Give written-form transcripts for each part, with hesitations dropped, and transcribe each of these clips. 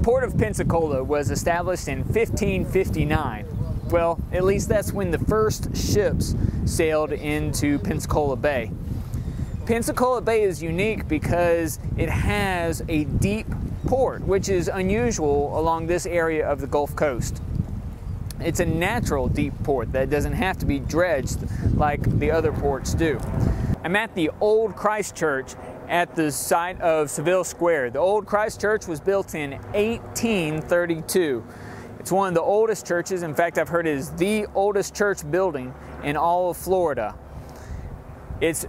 Port of Pensacola was established in 1559. Well, at least that's when the first ships sailed into Pensacola Bay. Pensacola Bay is unique because it has a deep port, which is unusual along this area of the Gulf Coast. It's a natural deep port that doesn't have to be dredged like the other ports do. I'm at the Old Christ Church at the site of Seville Square. The Old Christ Church was built in 1832. It's one of the oldest churches. In fact, I've heard it is the oldest church building in all of Florida. It's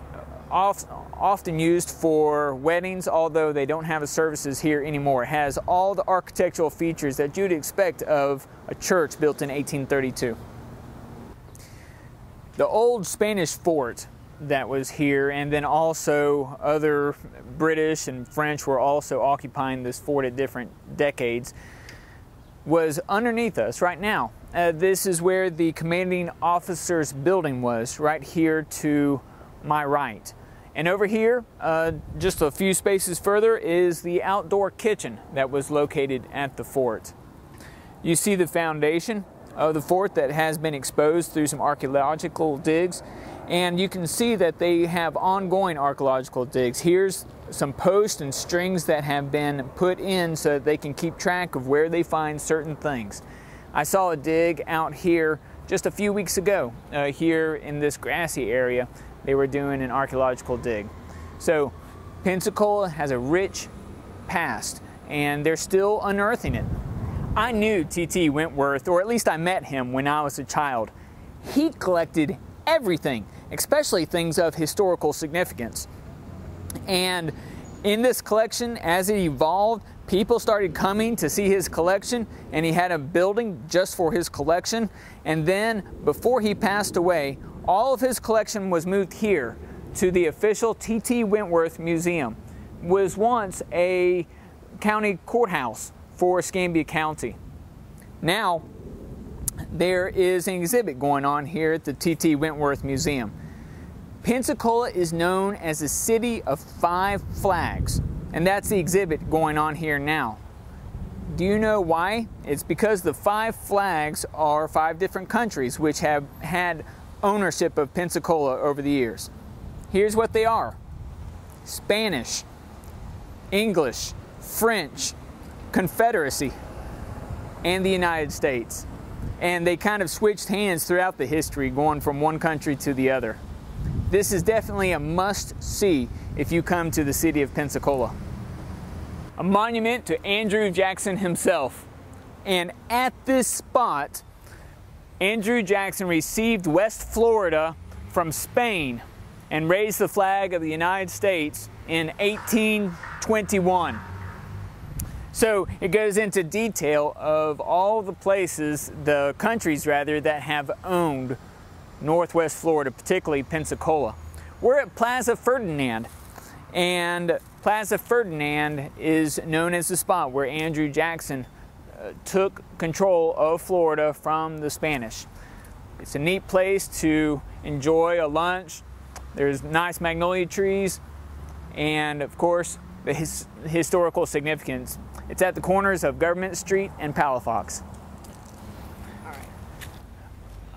often used for weddings, although they don't have services here anymore. It has all the architectural features that you'd expect of a church built in 1832. The old Spanish fort that was here, and then also other British and French were also occupying this fort at different decades, was underneath us right now. This is where the commanding officer's building was, right here to my right. And over here, just a few spaces further, is the outdoor kitchen that was located at the fort. You see the foundation of the fort that has been exposed through some archaeological digs, and you can see that they have ongoing archaeological digs. Here's some posts and strings that have been put in so that they can keep track of where they find certain things. I saw a dig out here just a few weeks ago, here in this grassy area. They were doing an archaeological dig. So Pensacola has a rich past, and they're still unearthing it. I knew T.T. Wentworth, or at least I met him when I was a child. He collected everything, especially things of historical significance. And in this collection, as it evolved, people started coming to see his collection, and he had a building just for his collection. And then, before he passed away, all of his collection was moved here to the official T.T. Wentworth Museum. It was once a county courthouse for Escambia County. Now, there is an exhibit going on here at the T.T. Wentworth Museum. Pensacola is known as the city of 5 flags, and that's the exhibit going on here now. Do you know why? It's because the 5 flags are 5 different countries which have had ownership of Pensacola over the years. Here's what they are: Spanish, English, French, Confederacy, and the United States. And they kind of switched hands throughout the history, going from one country to the other. This is definitely a must-see if you come to the city of Pensacola. A monument to Andrew Jackson himself. And at this spot, Andrew Jackson received West Florida from Spain and raised the flag of the United States in 1821. So it goes into detail of all the places, the countries rather, that have owned Northwest Florida, particularly Pensacola. We're at Plaza Ferdinand, and Plaza Ferdinand is known as the spot where Andrew Jackson took control of Florida from the Spanish. It's a neat place to enjoy a lunch. There's nice magnolia trees, and of course the historical significance. It's at the corners of Government Street and Palafox.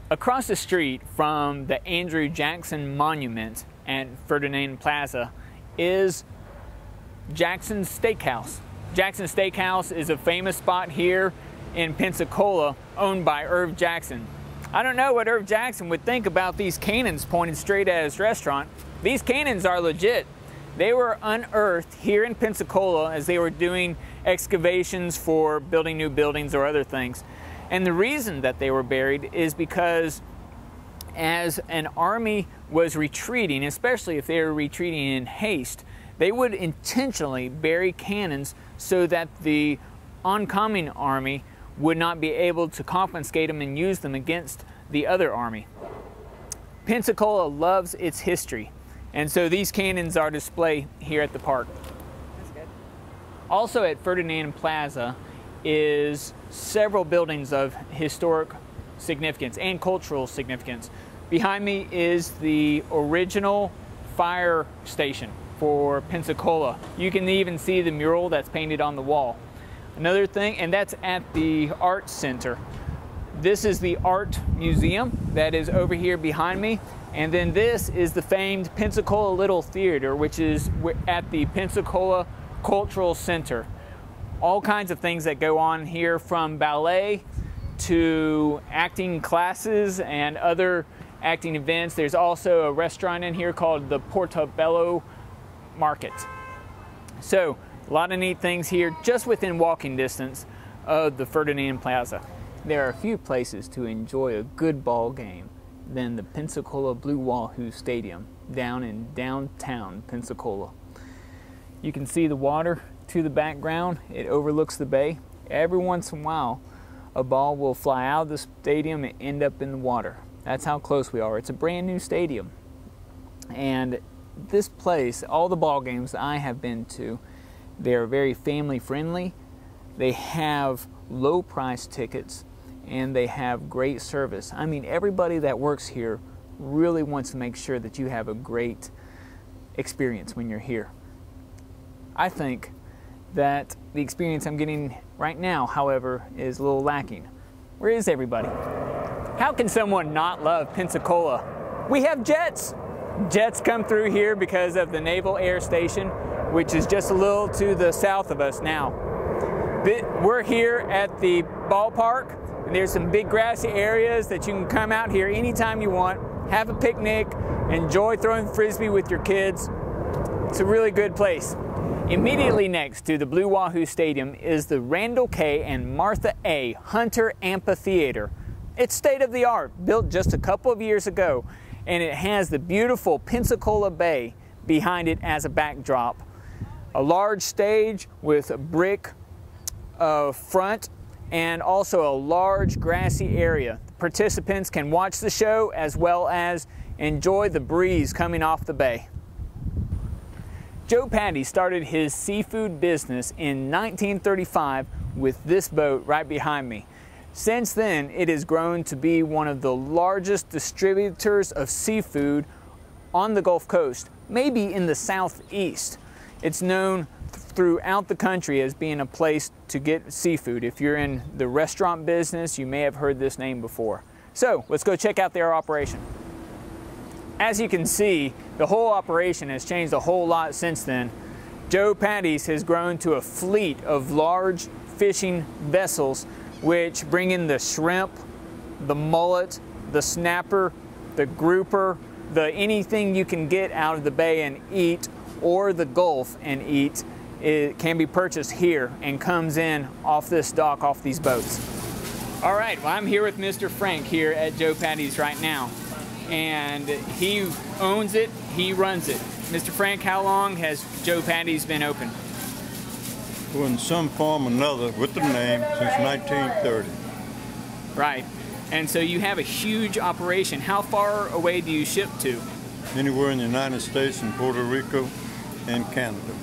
Across the street from the Andrew Jackson Monument at Ferdinand Plaza is Jackson's Steakhouse. Jackson's Steakhouse is a famous spot here in Pensacola, owned by Irv Jackson. I don't know what Irv Jackson would think about these cannons pointed straight at his restaurant. These cannons are legit. They were unearthed here in Pensacola as they were doing excavations for building new buildings or other things. And the reason that they were buried is because as an army was retreating, especially if they were retreating in haste, they would intentionally bury cannons so that the oncoming army would not be able to confiscate them and use them against the other army. Pensacola loves its history, and so these cannons are displayed here at the park. That's good. Also at Ferdinand Plaza is several buildings of historic significance and cultural significance. Behind me is the original fire station for Pensacola. You can even see the mural that's painted on the wall. Another thing, and that's at the Art Center. This is the Art Museum that is over here behind me. And then this is the famed Pensacola Little Theater, which is at the Pensacola Cultural Center. All kinds of things that go on here, from ballet to acting classes and other acting events. There's also a restaurant in here called the Portobello Market. So a lot of neat things here just within walking distance of the Ferdinand Plaza. There are a few places to enjoy a good ball game than the Pensacola Blue Wahoos Stadium down in downtown Pensacola. You can see the water to the background. It overlooks the bay. Every once in a while, a ball will fly out of the stadium and end up in the water. That's how close we are. It's a brand new stadium. And this place, all the ball games I have been to, they're very family friendly. They have low price tickets and they have great service. I mean, everybody that works here really wants to make sure that you have a great experience when you're here. I think that the experience I'm getting right now, however, is a little lacking. Where is everybody? How can someone not love Pensacola? We have jets. Jets come through here because of the Naval Air Station, which is just a little to the south of us now. We're here at the ballpark. And there's some big grassy areas that you can come out here anytime you want, have a picnic, enjoy throwing frisbee with your kids. It's a really good place. Immediately next to the Blue Wahoo Stadium is the Randall K. and Martha A. Hunter Amphitheatre. It's state-of-the-art, built just a couple of years ago, and it has the beautiful Pensacola Bay behind it as a backdrop. A large stage with a brick front, and also a large grassy area. Participants can watch the show as well as enjoy the breeze coming off the bay. Joe Patti started his seafood business in 1935 with this boat right behind me. Since then, it has grown to be one of the largest distributors of seafood on the Gulf Coast, maybe in the Southeast. It's known throughout the country as being a place to get seafood. If you're in the restaurant business, you may have heard this name before. So let's go check out their operation. As you can see, the whole operation has changed a whole lot since then. Joe Patti's has grown to a fleet of large fishing vessels which bring in the shrimp, the mullet, the snapper, the grouper, anything you can get out of the bay and eat, or the Gulf and eat. It can be purchased here and comes in off this dock, off these boats. All right, well, I'm here with Mr. Frank here at Joe Patti's right now. And he owns it, he runs it. Mr. Frank, how long has Joe Patti's been open? Well, in some form or another with the name since 1930. Right, and so you have a huge operation. How far away do you ship to? Anywhere in the United States and Puerto Rico and Canada.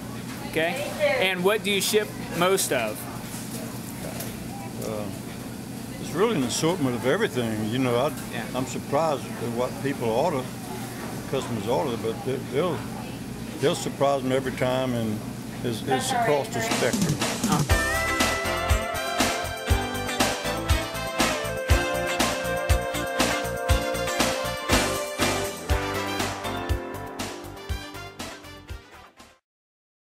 Okay, and what do you ship most of? It's really an assortment of everything. You know, I'm surprised at what people order, customers order, but they'll surprise me every time, and it's across the spectrum.